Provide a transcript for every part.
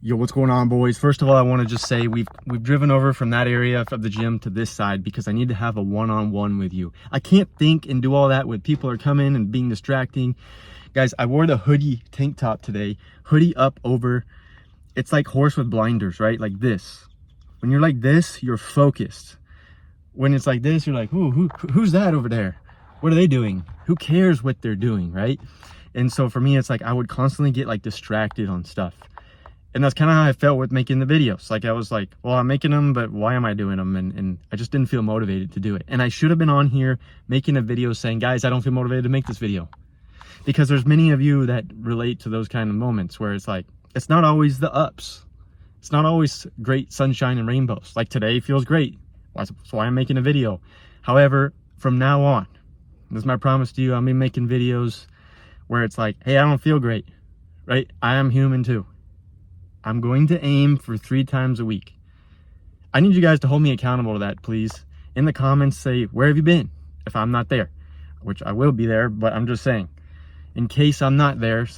Yo, what's going on, boys? First of all, I want to just say we've driven over from that area of the gym to this side because I need to have a one-on-one with you. I can't think and do all that when people are coming and being distracting. Guys, I wore the hoodie tank top today. Hoodie up over. It's like horse with blinders, right? Like this. When you're like this, you're focused. When it's like this, you're like, ooh, who's that over there? What are they doing? Who cares what they're doing, right? And so for me, it's like I would constantly get like distracted on stuff. And that's kind of how I felt with making the videos. Like I was like, well, I'm making them, but why am I doing them? And I just didn't feel motivated to do it. And I should have been on here making a video saying, guys, I don't feel motivated to make this video. Because there's many of you that relate to those kind of moments where it's like, it's not always the ups. It's not always great sunshine and rainbows. Like today feels great. That's why I'm making a video. However, from now on, this is my promise to you, I'm gonna be making videos where it's like, hey, I don't feel great, right? I am human too. I'm going to aim for 3 times a week. I need you guys to hold me accountable to that, please. In the comments, say, where have you been? If I'm not there, which I will be there, but I'm just saying, in case I'm not there,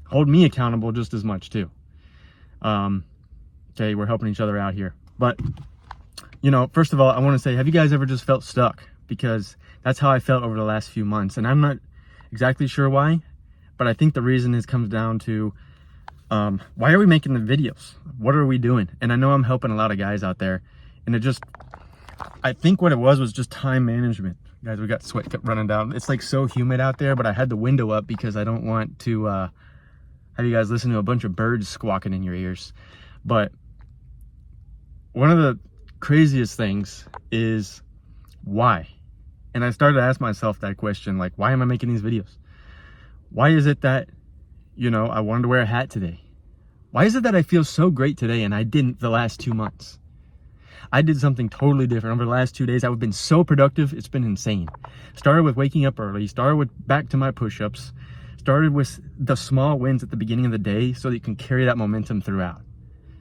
hold me accountable just as much too. Okay, we're helping each other out here. But, you know, first of all, I want to say, have you guys ever just felt stuck? Because that's how I felt over the last few months. And I'm not exactly sure why, but I think the reason comes down to, why are we making the videos? What are we doing? And I know I'm helping a lot of guys out there, and I think what it was just time management. Guys, we got sweat running down. It's like so humid out there, but I had the window up because I don't want to have you guys listen to a bunch of birds squawking in your ears. But one of the craziest things is why? And I started to ask myself that question, like, why am I making these videos? Why is it that, you know, I wanted to wear a hat today? Why is it that I feel so great today and I didn't the last 2 months? I did something totally different over the last 2 days. I've been so productive. It's been insane. Started with waking up early, started with back to my push-ups, started with the small wins at the beginning of the day so that you can carry that momentum throughout.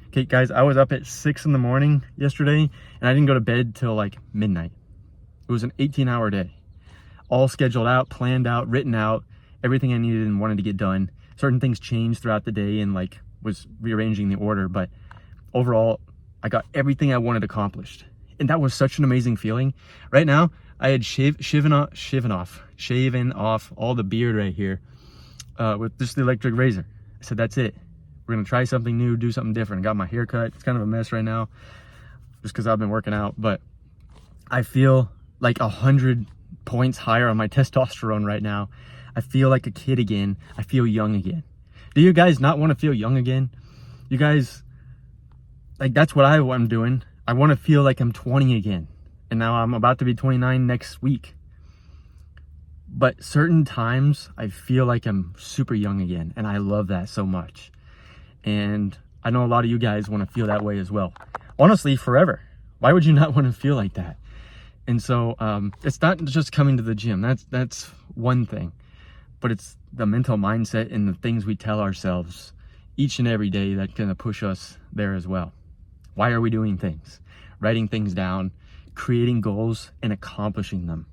Okay, guys, I was up at 6 in the morning yesterday and I didn't go to bed till like midnight. It was an 18-hour day. All scheduled out, planned out, written out, everything I needed and wanted to get done. Certain things changed throughout the day and like was rearranging the order, but overall I got everything I wanted accomplished. And that was such an amazing feeling. Right now, I had shaven off all the beard right here with just the electric razor. I said, that's it. We're gonna try something new, do something different. I got my hair cut. It's kind of a mess right now just because I've been working out, but I feel like 100 points higher on my testosterone right now. I feel like a kid again. I feel young again. Do you guys not want to feel young again? You guys, like, that's what I'm doing. I want to feel like I'm 20 again. And now I'm about to be 29 next week. But certain times I feel like I'm super young again. And I love that so much. And I know a lot of you guys want to feel that way as well. Honestly, forever. Why would you not want to feel like that? And so it's not just coming to the gym. That's one thing. But it's the mental mindset and the things we tell ourselves each and every day that's going to push us there as well. Why are we doing things? Writing things down, creating goals, and accomplishing them.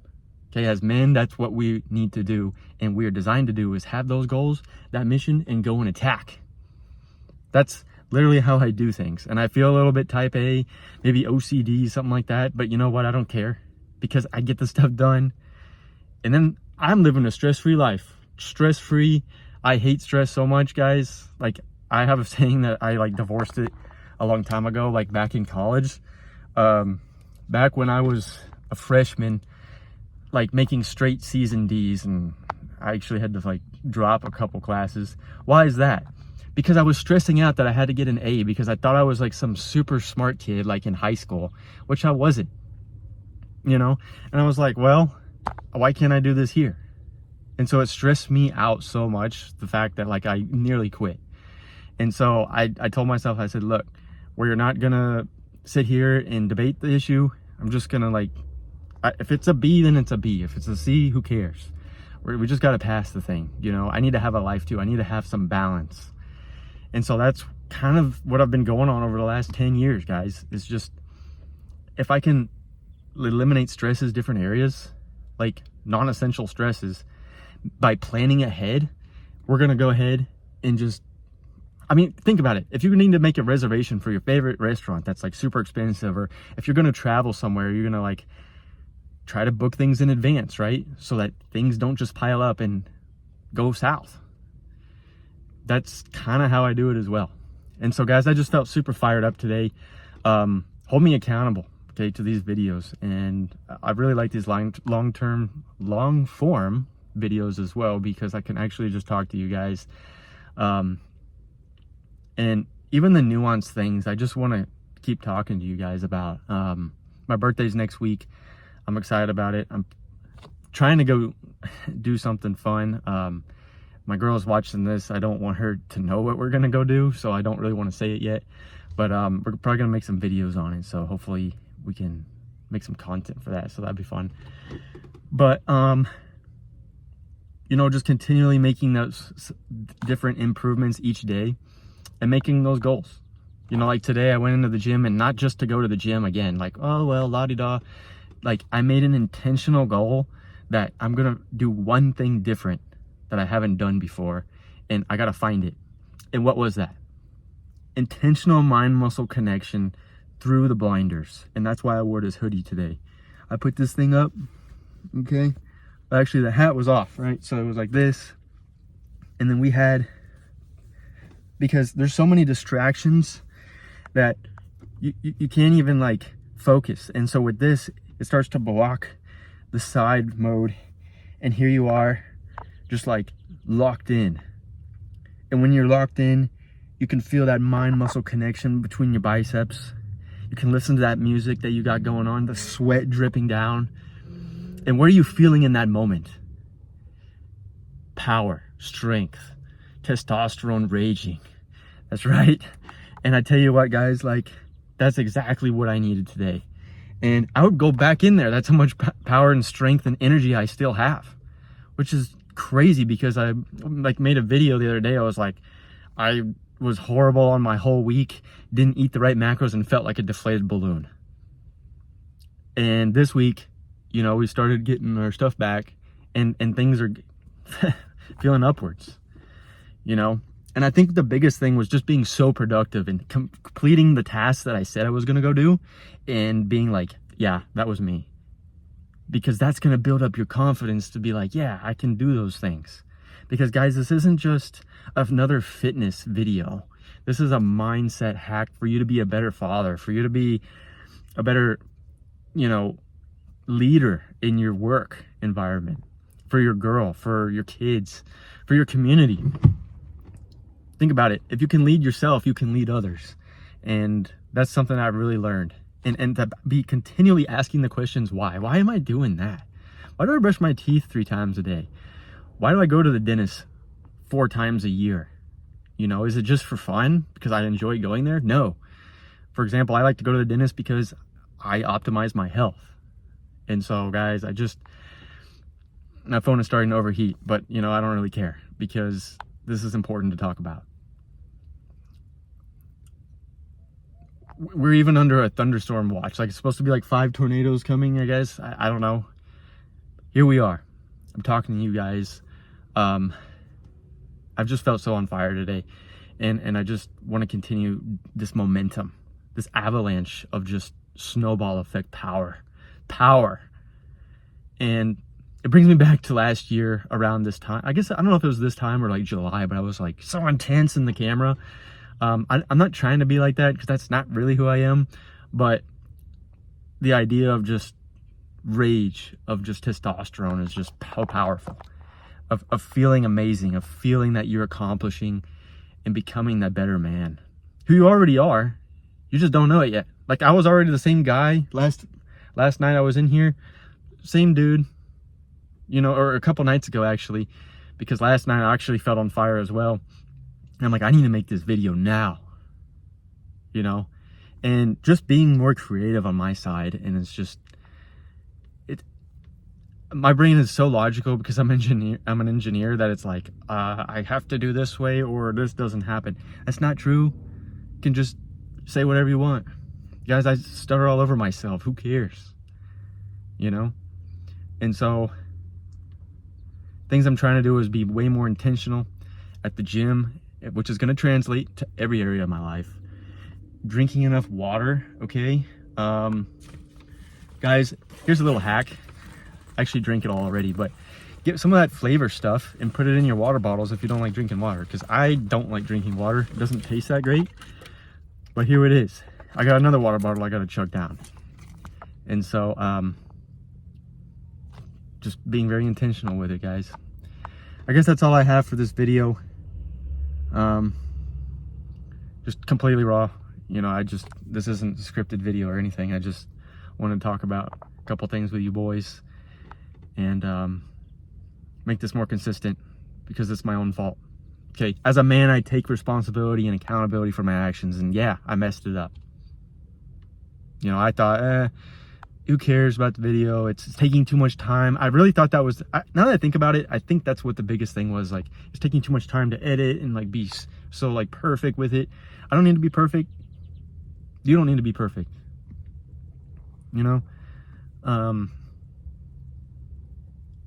Okay, as men, that's what we need to do, and we are designed to do is have those goals, that mission, and go and attack. That's literally how I do things. And I feel a little bit type A, maybe OCD, something like that, but you know what? I don't care because I get the stuff done. And then I'm living a stress-free life. Stress-free. I hate stress so much, guys. Like, I have a saying that I like divorced it a long time ago, like back in college. Back when I was a freshman, like making straight C's and D's, and I actually had to like drop a couple classes. Why is that? Because I was stressing out that I had to get an A because I thought I was like some super smart kid like in high school, which I wasn't, you know? And I was like, well, why can't I do this here? And so it stressed me out so much, the fact that like I nearly quit. And so I told myself, I said, look, we're not gonna sit here and debate the issue. I'm just gonna like, if it's a B, then it's a B. If it's a C, who cares? We just gotta pass the thing, you know? I need to have a life too. I need to have some balance. And so that's kind of what I've been going on over the last 10 years, guys. It's just, if I can eliminate stresses, different areas, like non-essential stresses, by planning ahead, we're gonna go ahead and just I mean, think about it. If you need to make a reservation for your favorite restaurant that's like super expensive, or if you're going to travel somewhere, you're going to like try to book things in advance, right? So that things don't just pile up and go south. That's kind of how I do it as well. And so guys, I just felt super fired up today. Hold me accountable, okay, to these videos. And I really like these long-form videos as well, because I can actually just talk to you guys. And even the nuanced things, I just want to keep talking to you guys about. My birthday's next week. I'm excited about it. I'm trying to go do something fun. My girl's watching this. I don't want her to know what we're gonna go do, so I don't really want to say it yet. But we're probably gonna make some videos on it, so hopefully we can make some content for that. So that'd be fun. But you know, just continually making those different improvements each day and making those goals. You know, like today I went into the gym, and not just to go to the gym again, like, oh well, la-di-da. Like, I made an intentional goal that I'm gonna do one thing different that I haven't done before, and I gotta find it. And what was that? Intentional mind-muscle connection through the blinders. And that's why I wore this hoodie today. I put this thing up, okay? Actually, the hat was off, right? So it was like this. And then we had, because there's so many distractions that you can't even like focus. And so with this, it starts to block the side mode. And here you are, just like locked in. And when you're locked in, you can feel that mind muscle connection between your biceps. You can listen to that music that you got going on, the sweat dripping down. And what are you feeling in that moment? Power, strength, testosterone raging. That's right. And I tell you what, guys, like, that's exactly what I needed today. And I would go back in there. That's how much power and strength and energy I still have, which is crazy, because I like made a video the other day. I was like, I was horrible on my whole week, didn't eat the right macros, and felt like a deflated balloon. And this week, you know, we started getting our stuff back, and things are feeling upwards, you know. And I think the biggest thing was just being so productive and completing the tasks that I said I was going to go do, and being like, yeah, that was me. Because that's going to build up your confidence to be like, yeah, I can do those things. Because guys, this isn't just another fitness video. This is a mindset hack for you to be a better father, for you to be a better, you know, leader in your work environment, for your girl, for your kids, for your community. Think about it. If you can lead yourself, you can lead others. And that's something I've really learned. And to be continually asking the questions, why? Why am I doing that? Why do I brush my teeth 3 times a day? Why do I go to the dentist 4 times a year? You know, is it just for fun because I enjoy going there? No. For example, I like to go to the dentist because I optimize my health. And so, guys, my phone is starting to overheat, but, you know, I don't really care, because this is important to talk about. We're even under a thunderstorm watch. Like, it's supposed to be like 5 tornadoes coming, I guess. I don't know. Here we are. I'm talking to you guys. I've just felt so on fire today. And I just want to continue this momentum, this avalanche of just snowball effect power. And it brings me back to last year around this time. I guess, I don't know if it was this time or like July, but I was like so intense in the camera. I'm not trying to be like that, because that's not really who I am. But the idea of just rage, of just testosterone, is just so powerful. Of feeling amazing, of feeling that you're accomplishing and becoming that better man, who you already are. You just don't know it yet. Like, I was already the same guy last night I was in here, same dude, you know, or a couple nights ago actually, because last night I actually felt on fire as well. And I'm like, I need to make this video now, you know, and just being more creative on my side. And it's just, my brain is so logical, because I'm an engineer, that it's like, I have to do this way or this doesn't happen. That's not true. You can just say whatever you want. Guys, I stutter all over myself. Who cares? You know? And so, things I'm trying to do is be way more intentional at the gym which is going to translate to every area of my life. Drinking enough water, okay? Guys, here's a little hack. I actually drink it all already, but get some of that flavor stuff and put it in your water bottles if you don't like drinking water, because I don't like drinking water. It doesn't taste that great, but here it is. I got another water bottle I got to chug down. And so, just being very intentional with it, guys. I guess that's all I have for this video. Just completely raw. You know, this isn't a scripted video or anything. I just want to talk about a couple things with you boys and make this more consistent, because it's my own fault. Okay, as a man, I take responsibility and accountability for my actions, and yeah, I messed it up. You know, I thought, who cares about the video? It's taking too much time. I really thought that was, now that I think about it, I think that's what the biggest thing was. Like, it's taking too much time to edit and like be so like perfect with it. I don't need to be perfect. You don't need to be perfect. You know,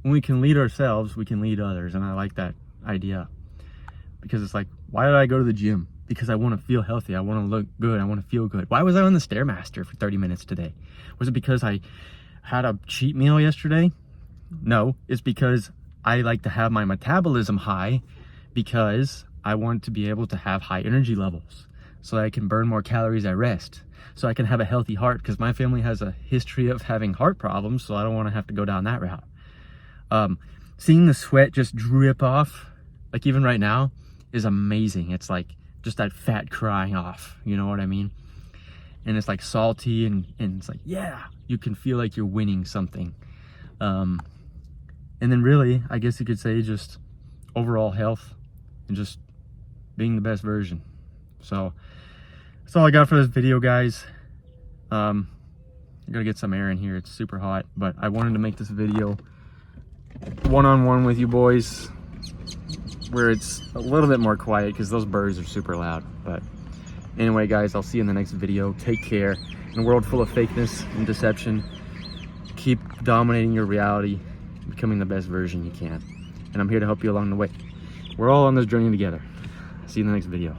when we can lead ourselves, we can lead others. And I like that idea, because it's like, why did I go to the gym? Because I want to feel healthy. I want to look good. I want to feel good. Why was I on the Stairmaster for 30 minutes today? Was it because I had a cheat meal yesterday? No, it's because I like to have my metabolism high, because I want to be able to have high energy levels so that I can burn more calories at rest, so I can have a healthy heart, because my family has a history of having heart problems, so I don't want to have to go down that route. Seeing the sweat just drip off, like even right now, is amazing. It's like just that fat crying off, you know what I mean? And it's like salty, and it's like, yeah, you can feel like you're winning something. And then really, I guess you could say, just overall health and just being the best version. So that's all I got for this video, guys. I'm gonna get some air in here. It's super hot, but I wanted to make this video one-on-one with you boys, where it's a little bit more quiet, because those birds are super loud. But anyway, guys, I'll see you in the next video. Take care. In a world full of fakeness and deception, keep dominating your reality, becoming the best version you can. And I'm here to help you along the way. We're all on this journey together. See you in the next video.